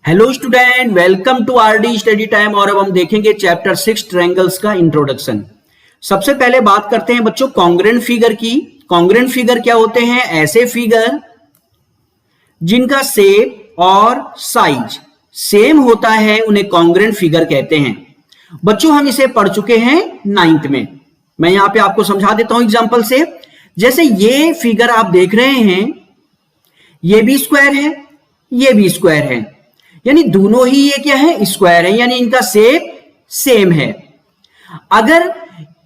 Hello student, welcome to RD study time. और अब हम देखेंगे चैप्टर 6 ट्रायंगल्स का इंट्रोडक्शन। सबसे पहले बात करते हैं बच्चों कॉन्ग्रुएंट फिगर की। कॉन्ग्रुएंट फिगर क्या होते हैं? ऐसे फिगर जिनका शेप और साइज सेम होता है उन्हें कॉन्ग्रुएंट फिगर कहते हैं। बच्चों हम इसे पढ़ चुके हैं 9th में। मैं यहां पे आपको समझा देता हूं एग्जांपल से। जैसे ये फिगर आप देख रहे हैं, ये भी स्क्वायर है, ये भी स्क्वायर है, यानी दोनों ही ये क्या है? स्क्वायर है, यानी इनका शेप सेम है। अगर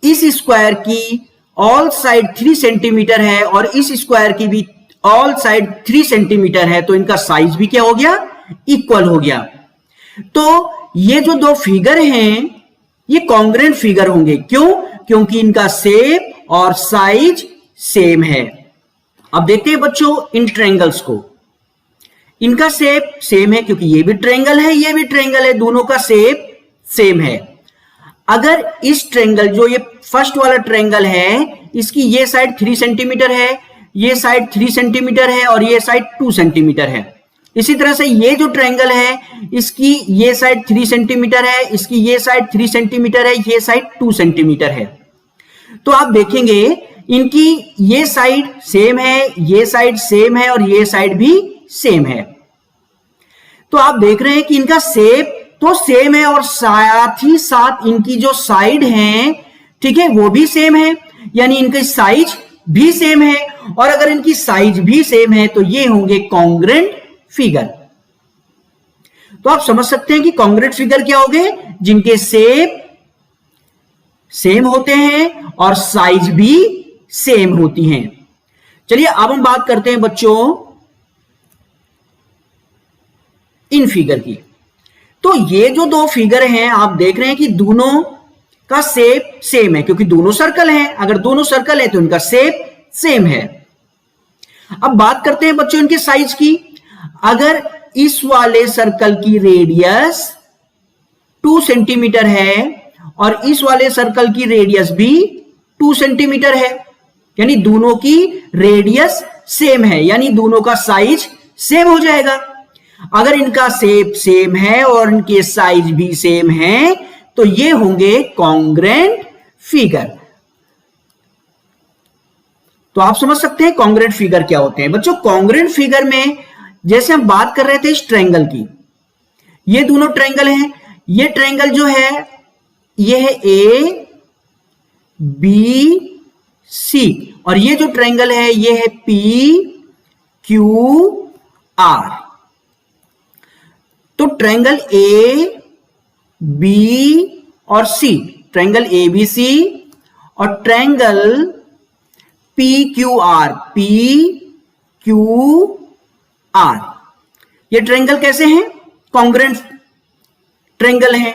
इस स्क्वायर की ऑल साइड 3 सेंटीमीटर है और इस स्क्वायर की भी ऑल साइड 3 सेंटीमीटर है तो इनका साइज भी क्या हो गया? इक्वल हो गया। तो ये जो दो फिगर हैं ये कॉन्ग्रुएंट फिगर होंगे। क्यों? क्योंकि इनका शेप और साइज सेम है। अब देखते हैं बच्चों इन ट्रायंगल्स को। इनका शेप सेम है क्योंकि ये भी ट्रायंगल है, ये भी ट्रायंगल है, दोनों का शेप सेम है। अगर इस ट्रायंगल जो ये फर्स्ट वाला ट्रायंगल है इसकी ये साइड 3 सेंटीमीटर है, ये साइड 3 सेंटीमीटर है और ये साइड 2 सेंटीमीटर है। इसी तरह से ये जो ट्रायंगल है इसकी ये साइड 3 सेंटीमीटर है, इसकी ये साइड 3 सेंटीमीटर है, ये साइड 2 सेंटीमीटर है। तो आप देखेंगे इनकी ये साइड सेम है, ये साइड सेम है और ये साइड भी सेम है। तो आप देख रहे हैं कि इनका शेप तो सेम है और साथ ही साथ इनकी जो साइड है, ठीक है, वो भी सेम है, यानी इनकी साइज भी सेम है। और अगर इनकी साइज भी सेम है तो ये होंगे कॉन्ग्रुएंट फिगर। तो आप समझ सकते हैं कि कॉन्ग्रुएंट फिगर क्या होंगे? जिनके शेप सेम होते हैं और साइज भी सेम होती हैं। चलिए अब हम बात करते हैं बच्चों इन फिगर की। तो ये जो दो फिगर हैं आप देख रहे हैं कि दोनों का शेप सेम है क्योंकि दोनों सर्कल हैं। अगर दोनों सर्कल है तो इनका शेप सेम है। अब बात करते हैं बच्चों इनके साइज की। अगर इस वाले सर्कल की रेडियस 2 सेंटीमीटर है और इस वाले सर्कल की रेडियस भी 2 सेंटीमीटर है, यानी दोनों की रेडियस सेम है, यानी दोनों का साइज सेम हो जाएगा। अगर इनका शेप सेम है और इनके साइज भी सेम है तो ये होंगे कॉन्ग्रुएंट फिगर। तो आप समझ सकते हैं कॉन्ग्रुएंट फिगर क्या होते हैं। बच्चों कॉन्ग्रुएंट फिगर में जैसे हम बात कर रहे थे इस ट्रायंगल की, ये दोनों ट्रायंगल हैं। ये ट्रायंगल जो है ये है ए बी सी और ये जो ट्रायंगल है ये है पी क्यू आर। तो ट्रायंगल ए बी और सी, ट्रायंगल ए बी सी और triangle P Q are, P Q are, ये ट्रायंगल कैसे हैं? कॉन्ग्रुएंट ट्रायंगल हैं।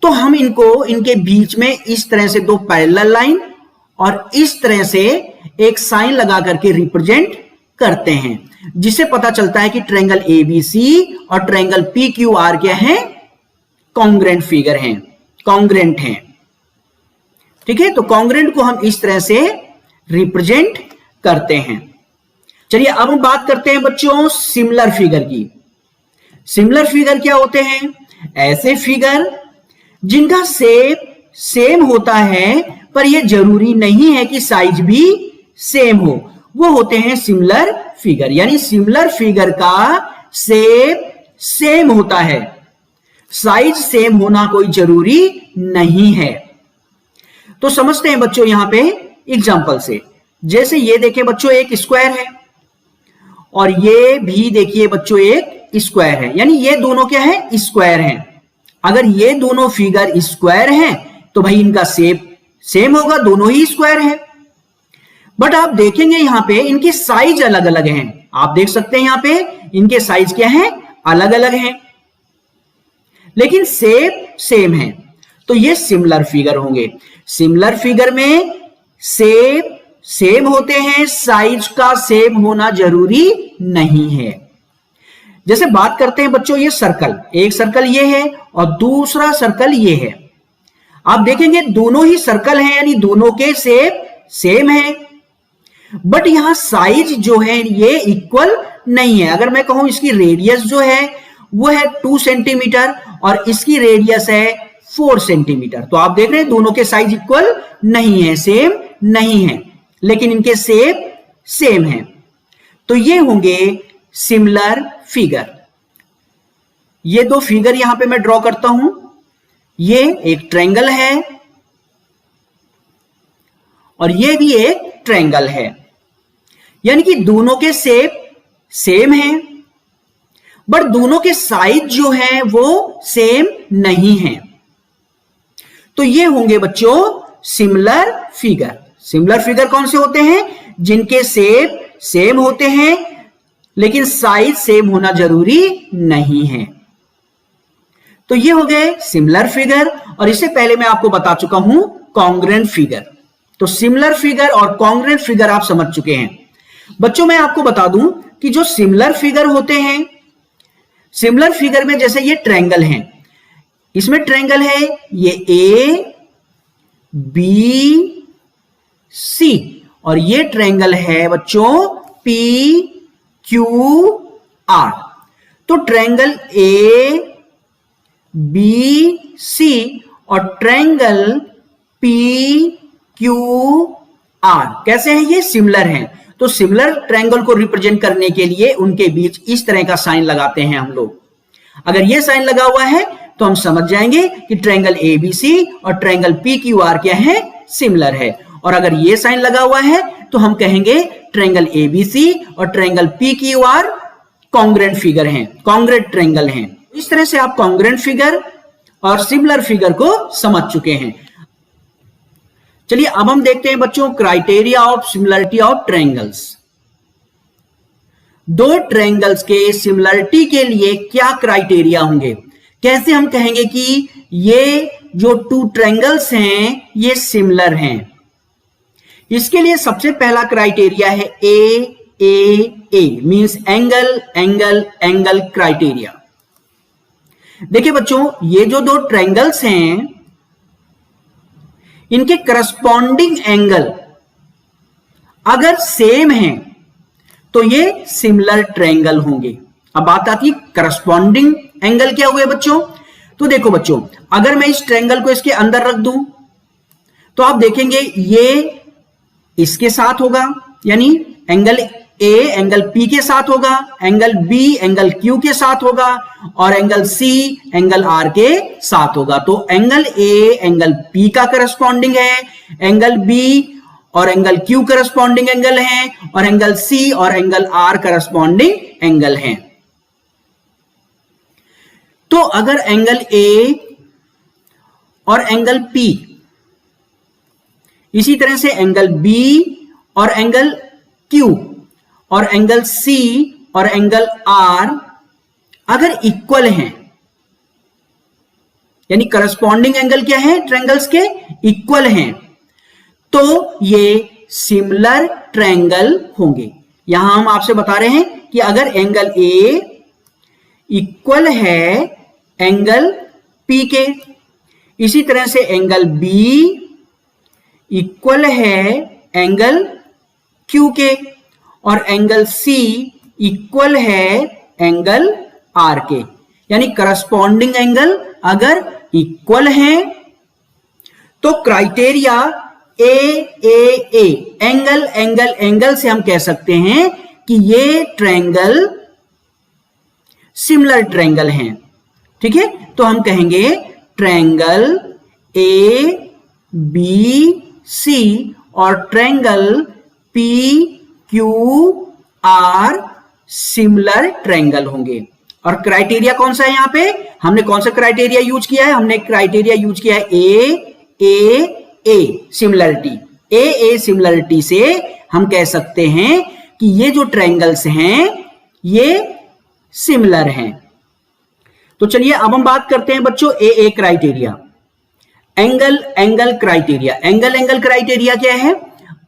तो हम इनको इनके बीच में इस तरह से दो पैरेलल लाइन और इस तरह से एक साइन लगा करके रिप्रेजेंट करते हैं, जिससे पता चलता है कि ट्रायंगल एबीसी और ट्रायंगल पीक्यूआर क्या है? कॉन्ग्रुएंट फिगर हैं, कॉन्ग्रुएंट हैं। ठीक है, तो कॉन्ग्रुएंट को हम इस तरह से रिप्रेजेंट करते हैं। चलिए अब हम बात करते हैं बच्चों सिमिलर फिगर की। सिमिलर फिगर क्या होते हैं? ऐसे फिगर जिनका शेप सेम होता है पर यह जरूरी नहीं है कि साइज भी सेम हो, वो होते हैं सिमिलर फिगर। यानी सिमिलर फिगर का शेप सेम होता है, साइज सेम होना कोई जरूरी नहीं है। तो समझते हैं बच्चों यहां पे एग्जांपल से। जैसे ये देखिए बच्चों एक स्क्वायर है और ये भी देखिए बच्चों एक स्क्वायर है, यानी ये दोनों क्या है? स्क्वायर हैं। अगर ये दोनों फिगर स्क्वायर हैं तो भाई इनका शेप सेम होगा, दोनों ही स्क्वायर है। बट आप देखेंगे यहां पे इनकी साइज अलग अलग हैं। आप देख सकते हैं यहां पे इनके साइज क्या है? अलग अलग हैं, लेकिन शेप सेम है। तो ये सिमिलर फिगर होंगे। सिमिलर फिगर में शेप सेम होते हैं, साइज का सेम होना जरूरी नहीं है। जैसे बात करते हैं बच्चों ये सर्कल, एक सर्कल ये है और दूसरा सर्कल ये है। आप देखेंगे दोनों ही सर्कल हैं, यानी दोनों के शेप सेम है, बट यहां साइज जो है ये इक्वल नहीं है। अगर मैं कहूं इसकी रेडियस जो है वो है 2 सेंटीमीटर और इसकी रेडियस है 4 सेंटीमीटर। तो आप देख रहे हैं दोनों के साइज इक्वल नहीं है, सेम नहीं है, लेकिन इनके शेप सेम है। तो ये होंगे सिमिलर फिगर। ये दो फिगर यहां पे मैं ड्रॉ करता हूं। ये एक ट्रायंगल है और ये भी एक ट्रायंगल है, यानी कि दोनों के शेप सेम है, बट दोनों के साइज जो है वो सेम नहीं है। तो ये होंगे बच्चों सिमिलर फिगर। सिमिलर फिगर कौन से होते हैं? जिनके शेप सेम होते हैं लेकिन साइज सेम होना जरूरी नहीं है। तो ये हो गए सिमिलर फिगर, और इससे पहले मैं आपको बता चुका हूं कॉन्ग्रुएंट फिगर। तो सिमिलर फिगर और कॉन्ग्रुएंट फिगर आप समझ चुके हैं। बच्चों मैं आपको बता दूं कि जो सिमिलर फिगर होते हैं, सिमिलर फिगर में जैसे ये ट्रायंगल है, इसमें ट्रायंगल है ये ए बी सी, और ये ट्रायंगल है बच्चों पी क्यू आर। तो ट्रायंगल ए बी सी और ट्रायंगल पी क्यू आर कैसे हैं? ये सिमिलर हैं। तो सिमिलर ट्रायंगल को रिप्रेजेंट करने के लिए उनके बीच इस तरह का साइन लगाते हैं हम लोग। अगर ये साइन लगा हुआ है तो हम समझ जाएंगे कि ट्रायंगल एबीसी और ट्रायंगल पीक्यूआर क्या है? सिमिलर है। और अगर ये साइन लगा हुआ है तो हम कहेंगे ट्रायंगल एबीसी और ट्रायंगल पीक्यूआर कॉन्ग्रुएंट फिगर हैं, कॉन्ग्रुएंट ट्रायंगल हैं। इस तरह से आप कॉन्ग्रुएंट फिगर और सिमिलर फिगर को समझ चुके हैं। चलिए अब हम देखते हैं बच्चों criteria of similarity of triangles. दो ट्रायंगल्स के सिमिलरिटी के लिए क्या क्राइटेरिया होंगे? कैसे हम कहेंगे कि ये जो टू ट्रायंगल्स हैं ये सिमिलर हैं? इसके लिए सबसे पहला क्राइटेरिया है A means angle angle angle criteria. देखिए बच्चों, ये जो दो ट्रायंगल्स हैं इनके करस्पॉन्डिंग एंगल अगर सेम हैं तो ये सिमिलर ट्रायंगल होंगे। अब बात आती है करस्पॉन्डिंग एंगल क्या हुए बच्चों? तो देखो बच्चों, अगर मैं इस ट्रायंगल को इसके अंदर रख दूं तो आप देखेंगे ये इसके साथ होगा, यानी एंगल ए एंगल पी के साथ होगा, एंगल बी एंगल क्यू के साथ होगा और एंगल सी एंगल आर के साथ होगा। तो एंगल ए एंगल पी का करस्पॉन्डिंग है, एंगल बी और एंगल क्यू करस्पॉन्डिंग एंगल है, और एंगल सी और एंगल आर करस्पॉन्डिंग एंगल है। तो अगर एंगल ए और एंगल पी, इसी तरह से एंगल बी और एंगल क्यू और एंगल सी और एंगल आर अगर इक्वल हैं, यानी करस्पॉन्डिंग एंगल क्या है ट्रायंगल्स के? इक्वल हैं, तो ये सिमिलर ट्रायंगल होंगे। यहां हम आपसे बता रहे हैं कि अगर एंगल ए इक्वल है एंगल पी के, इसी तरह से एंगल बी इक्वल है एंगल क्यू के, और एंगल सी इक्वल है एंगल आर के, यानी करस्पॉन्डिंग एंगल अगर इक्वल हैं तो criteria A angle angle angle से हम कह सकते हैं कि ये ट्रायंगल सिमिलर ट्रायंगल हैं। ठीक है, तो हम कहेंगे ट्रायंगल ए बी सी और triangle P Q are similar triangle होंगे। और क्राइटेरिया कौन सा है? यहां पे हमने कौन सा क्राइटेरिया यूज किया है? हमने क्राइटेरिया यूज किया है ए सिमिलरिटी। ए सिमिलरिटी से हम कह सकते हैं कि ये जो ट्रायंगल्स हैं ये सिमिलर हैं। तो चलिए अब हम बात करते हैं बच्चों A criteria, angle angle criteria. Angle angle criteria क्या है?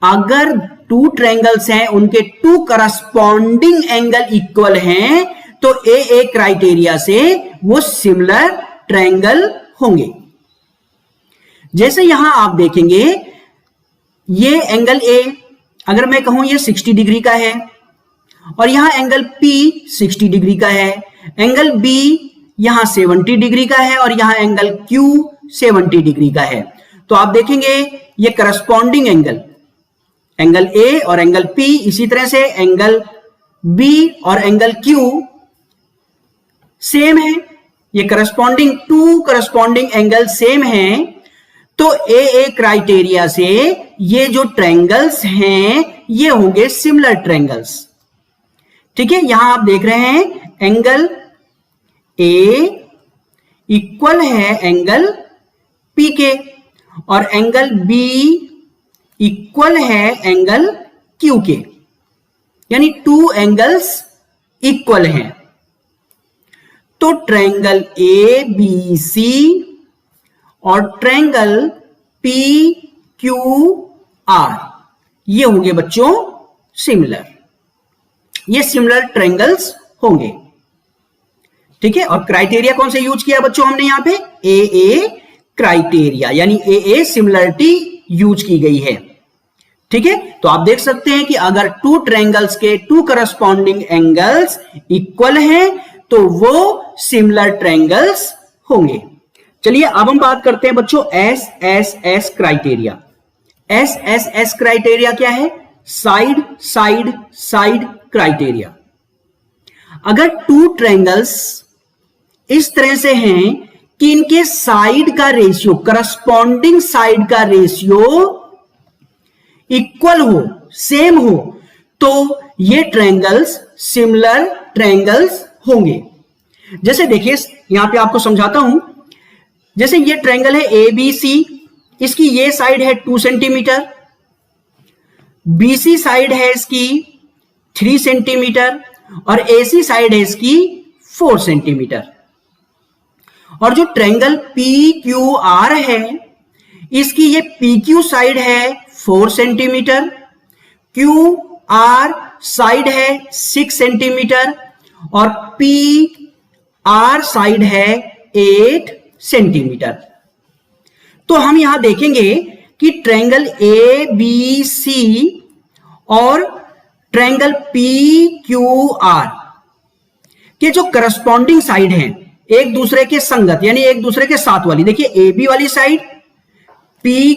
अगर टू ट्रायंगल्स हैं उनके टू करस्पॉन्डिंग एंगल इक्वल हैं तो ए क्राइटेरिया से वो सिमिलर ट्रायंगल होंगे। जैसे यहां आप देखेंगे ये एंगल ए, अगर मैं कहूं ये 60 डिग्री का है और यहां एंगल पी 60 डिग्री का है, एंगल बी यहां 70 डिग्री का है और यहां एंगल क्यू 70 डिग्री का है। तो आप देखेंगे ये करस्पॉन्डिंग एंगल ए और एंगल पी, इसी तरह से एंगल बी और एंगल क्यू सेम है, ये करस्पॉन्डिंग एंगल सेम है। तो ए क्राइटेरिया से ये जो ट्रायंगल्स हैं ये होंगे सिमिलर ट्रायंगल्स। ठीक है, यहां आप देख रहे हैं एंगल ए इक्वल है एंगल पी के और एंगल बी इक्वल है एंगल क्यू के, यानी 2 एंगल्स इक्वल हैं। तो ट्रायंगल ए बी सी और ट्रायंगल पी क्यू आर ये होंगे बच्चों सिमिलर, ये सिमिलर ट्रायंगल्स होंगे। ठीक है, और क्राइटेरिया कौन से यूज किया बच्चों हमने यहां पे? ए क्राइटेरिया, यानी ए सिमिलरिटी यूज की गई है। ठीक है, तो आप देख सकते हैं कि अगर 2 ट्रायंगल्स के 2 करस्पॉन्डिंग एंगल्स इक्वल हैं तो वो सिमिलर ट्रायंगल्स होंगे। चलिए अब हम बात करते हैं बच्चों एस क्राइटेरिया। एस क्राइटेरिया क्या है? Side side side criteria. अगर 2 ट्रायंगल्स इस तरह से हैं कि इनके साइड का रेशियो, करस्पॉन्डिंग साइड का रेशियो इक्वल हो, सेम हो, तो ये ट्रायंगल्स सिमिलर ट्रायंगल्स होंगे। जैसे देखिए यहां पे आपको समझाता हूं, जैसे ये ट्रायंगल है ए बी सी, इसकी ये साइड है 2 सेंटीमीटर, बीसी साइड है इसकी 3 सेंटीमीटर और एसी साइड है इसकी 4 सेंटीमीटर। और जो ट्रायंगल पी क्यू आर है इसकी ये पी क्यू साइड है 4 सेंटीमीटर, क्यू आर साइड है 6 सेंटीमीटर और पी आर साइड है 8 सेंटीमीटर। तो हम यहां देखेंगे कि ट्रायंगल ए बी सी और ट्रायंगल पी क्यू आर के जो करस्पॉन्डिंग साइड हैं एक दूसरे के संगत, यानी एक दूसरे के साथ वाली, देखिए ए बी वाली साइड पी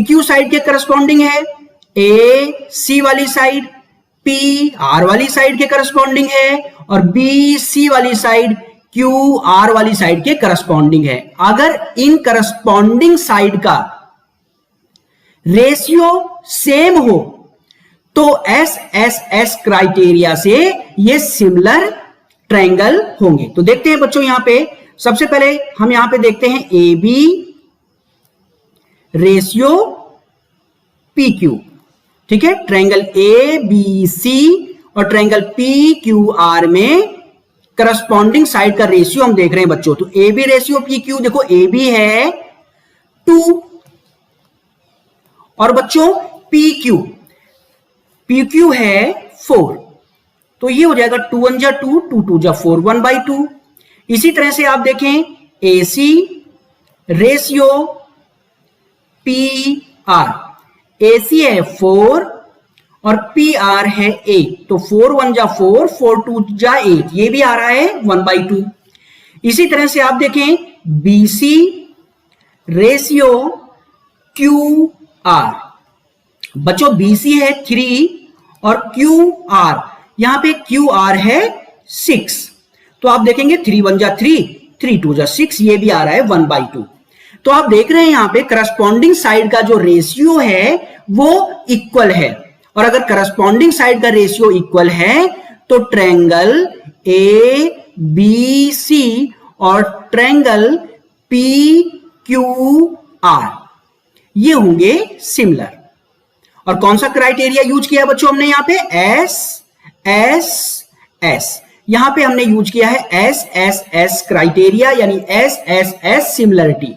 क्यू साइड के करस्पॉन्डिंग है, ए सी वाली साइड पी आर वाली साइड के करस्पॉन्डिंग है और बी सी वाली साइड क्यू आर वाली साइड के करस्पॉन्डिंग है। अगर इन करस्पॉन्डिंग साइड का रेशियो सेम हो तो एस क्राइटेरिया से ये सिमिलर ट्रायंगल होंगे। तो देखते हैं बच्चों यहां पे, सबसे पहले हम यहां पे देखते हैं A B ratio P Q. ठीक है, ट्रायंगल ए बी सी और ट्रायंगल पी क्यू आर में करस्पॉन्डिंग साइड का रेशियो हम देख रहे हैं बच्चों। तो A B ratio P Q, देखो ए बी है 2 और बच्चों पी क्यू है 4, तो ये हो जाएगा 2 1 जा 2, 2 2 जा 4, 1/2। इसी तरह से आप देखें ए सी रेशियो पी आर, ए सी है 4 और पी आर है 8, तो 4 1 जा 4, 4 2 जा 8, ये भी आ रहा है 1/2। इसी तरह से आप देखें B C ratio Q R, बच्चों बीसी है 3 और क्यू आर, यहां पे क्यू आर है 6, तो आप देखेंगे 3 1 जा 3, 3 2 जा 6, ये भी आ रहा है 1/2। तो आप देख रहे हैं यहां पे करस्पॉन्डिंग साइड का जो रेशियो है वो इक्वल है, और अगर करस्पॉन्डिंग साइड का रेशियो इक्वल है तो ट्रायंगल ए बी सी और ट्रायंगल पी क्यू आर ये होंगे सिमिलर। और कौन सा क्राइटेरिया यूज किया बच्चों हमने यहां पे? एस यहां पे हमने यूज किया है एस क्राइटेरिया, यानी एस सिमिलरिटी।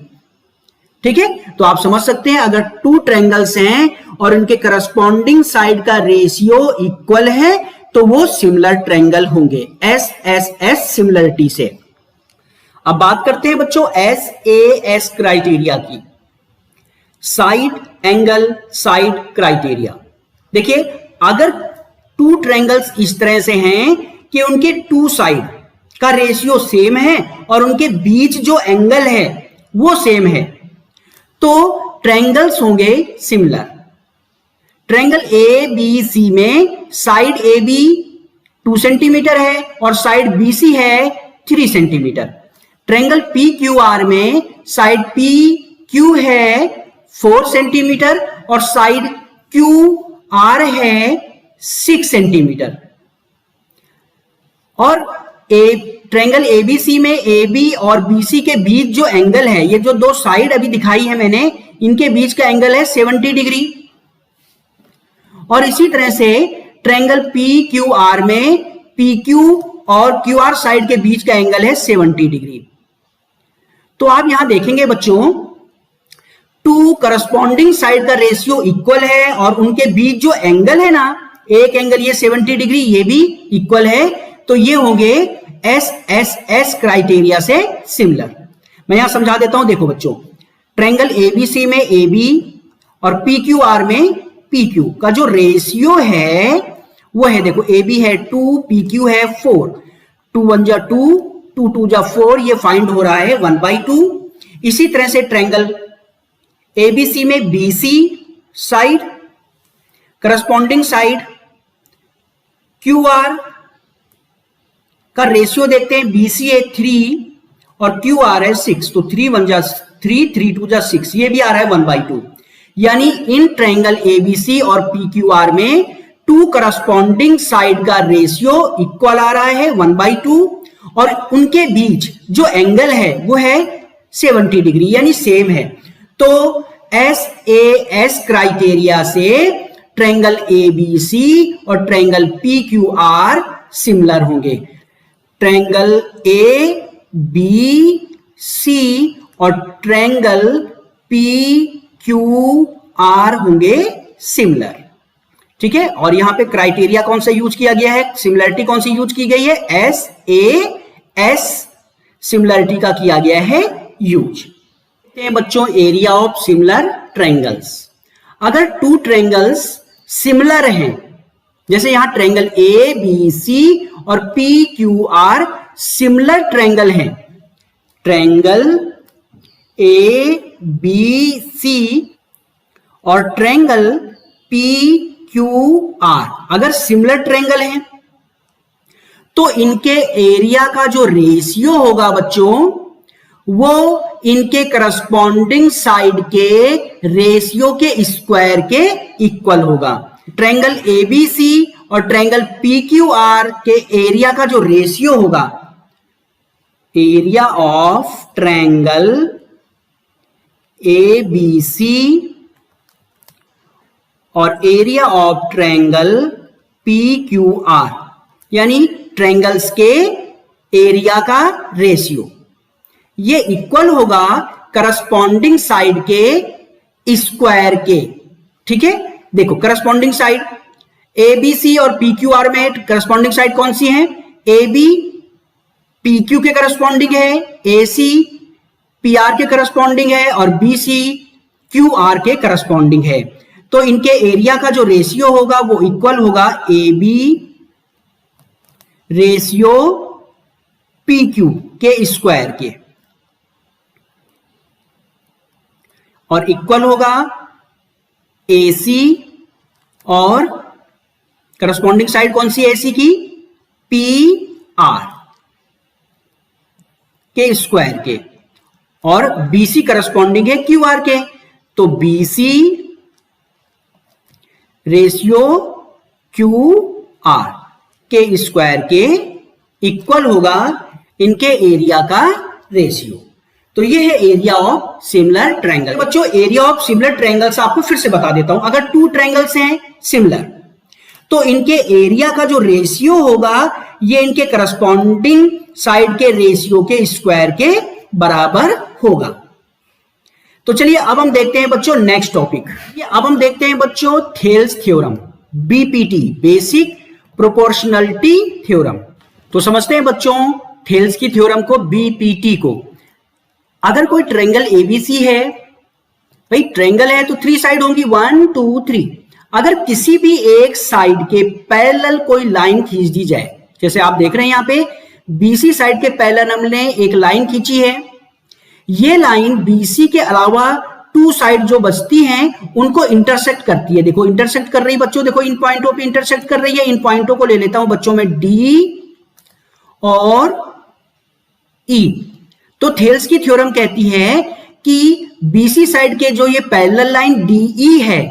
ठीक है, तो आप समझ सकते हैं अगर 2 ट्रायंगल्स हैं और इनके करस्पॉन्डिंग साइड का रेशियो इक्वल है तो वो सिमिलर ट्रायंगल होंगे एस सिमिलरिटी से। अब बात करते हैं बच्चों एस क्राइटेरिया की, साइड एंगल साइड क्राइटेरिया। देखिए अगर 2 ट्रायंगल्स इस तरह से हैं कि उनके टू साइड का रेशियो सेम है और उनके बीच जो एंगल है वो सेम है, तो ट्रायंगल्स होंगे similar. Triangle A B C में साइड ए बी 2 सेंटीमीटर है और साइड बी सी है 3 centimetre. Triangle P Q R में साइड पी क्यू है 4 सेंटीमीटर और साइड क्यू आर है 6 सेंटीमीटर। और ट्रायंगल एबीसी में AB और BC के बीच जो एंगल है, ये जो दो साइड अभी दिखाई है मैंने, इनके बीच का एंगल है 70 डिग्री। और इसी तरह से ट्रायंगल PQR में PQ और QR साइड के बीच का एंगल है 70 डिग्री। तो आप यहां देखेंगे बच्चों, टू करस्पॉन्डिंग साइड का रेशियो इक्वल है और उनके बीच जो एंगल है ना, एक एंगल ये 70 डिग्री, ये भी इक्वल है, तो ये होंगे SSS क्राइटेरिया से सिमिलर। मैं यहां समझा देता हूं, देखो बच्चों, ट्रायंगल ABC में AB और PQR में PQ का जो रेशियो है वो है, देखो AB है 2, PQ है 4, 2 1 जा 2, 2 2 जा 4, ये फाइंड हो रहा है 1/2। इसी तरह से ट्रायंगल ABC में BC side, corresponding side QR का रेशियो देखते हैं, BC है 3 और QR है 6, तो 3 1 जा 3, 3 2 जा 6, ये भी आ रहा है 1/2। यानी इन ट्रायंगल ABC और PQR में टू करस्पॉन्डिंग साइड का रेशियो इक्वल आ रहा है 1/2 और उनके बीच जो एंगल है वो है 70 डिग्री, यानी सेम है। तो SAS क्राइटेरिया से ट्रायंगल ABC और ट्रायंगल PQR सिमिलर होंगे। ट्रायंगल ABC और ट्रायंगल PQR होंगे सिमिलर, ठीक है। और यहां पे क्राइटेरिया कौन सा यूज किया गया है, सिमिलरिटी कौन सी यूज की गई है, SAS सिमिलरिटी का किया गया है यूज। बच्चों, एरिया ऑफ सिमिलर ट्रायंगल्स, अगर टू ट्रायंगल्स सिमिलर हैं, जैसे यहां ट्रायंगल ABC और PQR सिमिलर ट्रायंगल हैं, ट्रायंगल ABC और ट्रायंगल PQR अगर सिमिलर ट्रायंगल हैं, तो इनके एरिया का जो रेशियो होगा बच्चों, वो इनके करस्पॉन्डिंग साइड के रेशियो के स्क्वायर के इक्वल होगा। ट्रायंगल ABC और ट्रायंगल PQR के एरिया का जो रेशियो होगा, एरिया ऑफ ट्रायंगल ABC और एरिया ऑफ ट्रायंगल PQR, यानी ट्रायंगल्स के एरिया का रेशियो, ये इक्वल होगा करस्पॉन्डिंग साइड के स्क्वायर के, ठीक है। देखो, करस्पॉन्डिंग साइड ABC और PQR में करस्पॉन्डिंग साइड कौन सी है, AB PQ के करस्पॉन्डिंग है, AC PR के करस्पॉन्डिंग है और BC QR के करस्पॉन्डिंग है। तो इनके एरिया का जो रेशियो होगा वो इक्वल होगा AB रेशियो PQ के स्क्वायर के, और इक्वल होगा AC और करस्पॉन्डिंग साइड कौन सी AC की, PR के स्क्वायर के, और BC करस्पॉन्डिंग है QR के, तो BC रेशियो QR के स्क्वायर के इक्वल होगा इनके एरिया का रेशियो। तो ये है एरिया ऑफ सिमिलर ट्रायंगल। बच्चों, एरिया ऑफ सिमिलर ट्रायंगल्स आपको फिर से बता देता हूं। अगर टू ट्रायंगल्स हैं सिमिलर, तो इनके एरिया का जो रेशियो होगा ये इनके करस्पॉन्डिंग साइड के रेशियो के स्क्वायर के बराबर होगा। तो चलिए अब हम देखते हैं बच्चों नेक्स्ट टॉपिक। अब हम देखते हैं बच्चों Thales theorem, BPT, basic proportionality theorem. तो समझते हैं बच्चों थेल्स की थ्योरम को, BPT को। अगर कोई ट्रायंगल ABC है, भाई ट्रायंगल है तो 3 साइड होंगी, 1 2 3। अगर किसी भी एक साइड के पैरेलल कोई लाइन खींच दी जाए, जैसे आप देख रहे हैं यहां पे बीसी साइड के पैरेलल हमने एक लाइन खींची है, ये लाइन बीसी के अलावा टू साइड जो बचती हैं उनको इंटरसेक्ट करती है। देखो इंटरसेक्ट कर रही है बच्चों, देखो इन पॉइंटों पे इंटरसेक्ट कर रही है। इन पॉइंटों को ले लेता हूं बच्चों में डी और ई। तो थेल्स की थ्योरम कहती है कि बीसी साइड के जो ये पैरेलल लाइन डीई है,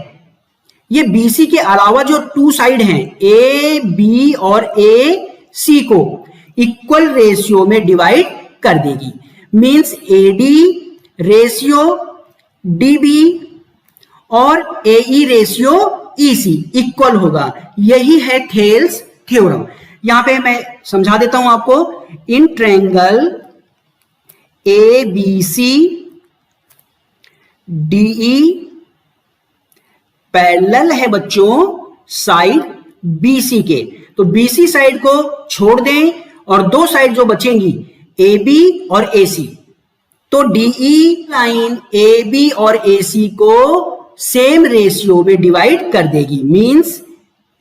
ये बीसी के अलावा जो टू साइड हैं ए बी और ए सी को इक्वल रेशियो में डिवाइड कर देगी। मींस एडी रेशियो डीबी और एई रेशियो ईसी इक्वल होगा। यही है थेल्स थ्योरम। यहां पे मैं समझा देता हूं आपको। इन triangle A B C DE parallel है बच्चों साइड बीसी के, तो बीसी साइड को छोड़ दें और दो साइड जो बचेंगी ए बी और ए सी, तो डीई लाइन ए बी और ए सी को सेम रेशियो में डिवाइड कर देगी। Means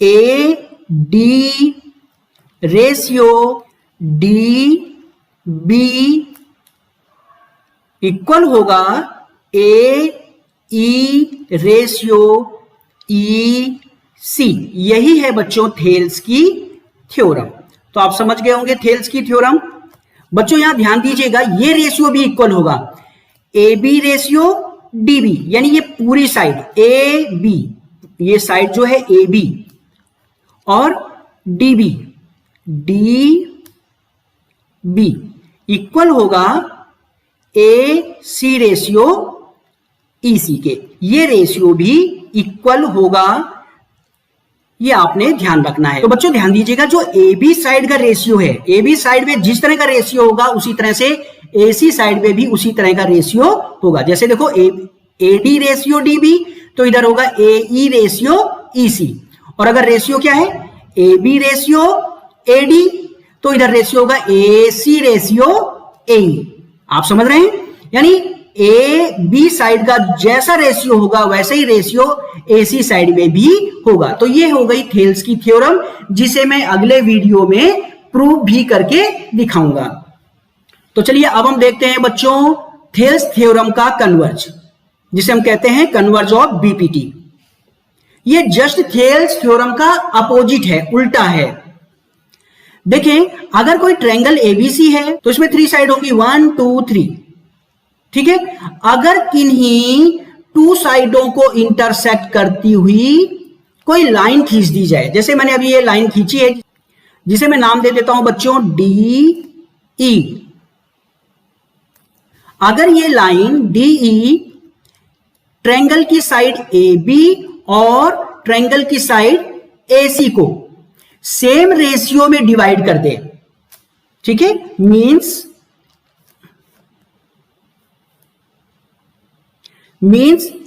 A D ratio D B equal होगा ए ई रेशियो ई सी। यही है बच्चों थेल्स की थ्योरम। तो आप समझ गए होंगे थेल्स की थ्योरम। बच्चों यहां ध्यान दीजिएगा, ये रेशियो भी इक्वल होगा A B ratio D B, यानी ये पूरी साइड ए बी, ये साइड जो है ए बी और D B, D B equal होगा ए सी रेशियो ई सी के। ये रेशियो भी इक्वल होगा, ये आपने ध्यान रखना है। तो बच्चों ध्यान दीजिएगा, जो ए बी साइड का रेशियो है, ए बी साइड में जिस तरह का रेशियो होगा उसी तरह से ए सी साइड में भी उसी तरह का रेशियो होगा। जैसे देखो A D ratio D B, तो इधर होगा ए ई रेशियो ई सी। और अगर रेशियो क्या है A B ratio A D, तो इधर रेशियो होगा ए सी रेशियो ए ई। आप समझ रहे हैं? यानी ए बी साइड का जैसा रेशियो होगा वैसे ही रेशियो ए सी साइड में भी होगा। तो ये हो गई थेल्स की थ्योरम, जिसे मैं अगले वीडियो में प्रूव भी करके दिखाऊंगा। तो चलिए अब हम देखते हैं बच्चों थेल्स थ्योरम का कन्वर्ज, जिसे हम कहते हैं कन्वर्ज ऑफ बीपीटी। ये जस्ट थेल्स थ्योरम का अपोजिट है, उल्टा है। देखें, अगर कोई ट्रायंगल एबीसी है तो इसमें थ्री साइड होगी 1 2 3, ठीक है। अगर किन्हीं टू साइडों को इंटरसेक्ट करती हुई कोई लाइन खींच दी जाए, जैसे मैंने अभी ये लाइन खींची है जिसे मैं नाम दे देता हूं बच्चों डी ई। अगर ये लाइन डी ई ट्रायंगल की साइड ए बी और ट्रायंगल की साइड ए सी को सेम रेशियो में डिवाइड कर दे, ठीक है। Means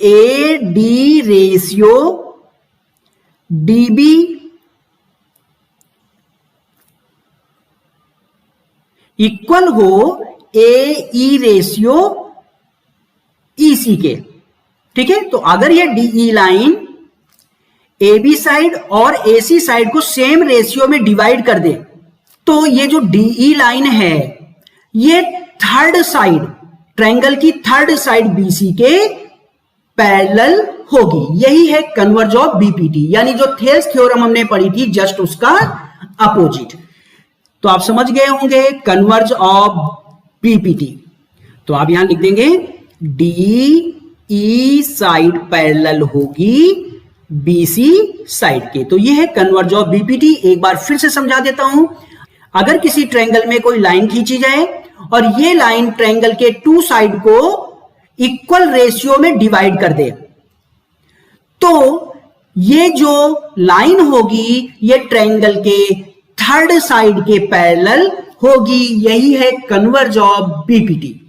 A D ratio D B equal हो ए ई रेशियो ई सी के, ठीक है। तो अगर ये DE line A B side और ए सी साइड को सेम रेशियो में डिवाइड कर दे, तो ये जो डीई लाइन है ये थर्ड साइड ट्रायंगल की थर्ड साइड बीसी के पैरेलल होगी। यही है कन्वर्ज ऑफ बीपीटी, यानी जो थेल्स थ्योरम हमने पढ़ी थी जस्ट उसका अपोजिट। तो आप समझ गए होंगे कन्वर्ज ऑफ बीपीटी। तो आप यहां लिख देंगे डी ई साइड पैरेलल होगी बीसी साइड के। तो ये है कन्वर्ज ऑफ बीपीटी। एक बार फिर से समझा देता हूं, अगर किसी ट्रायंगल में कोई लाइन खींची जाए और ये लाइन ट्रायंगल के टू साइड को इक्वल रेशियो में डिवाइड कर दे, तो ये जो लाइन होगी ये ट्रायंगल के थर्ड साइड के पैरेलल होगी। यही है कन्वर्ज ऑफ बीपीटी।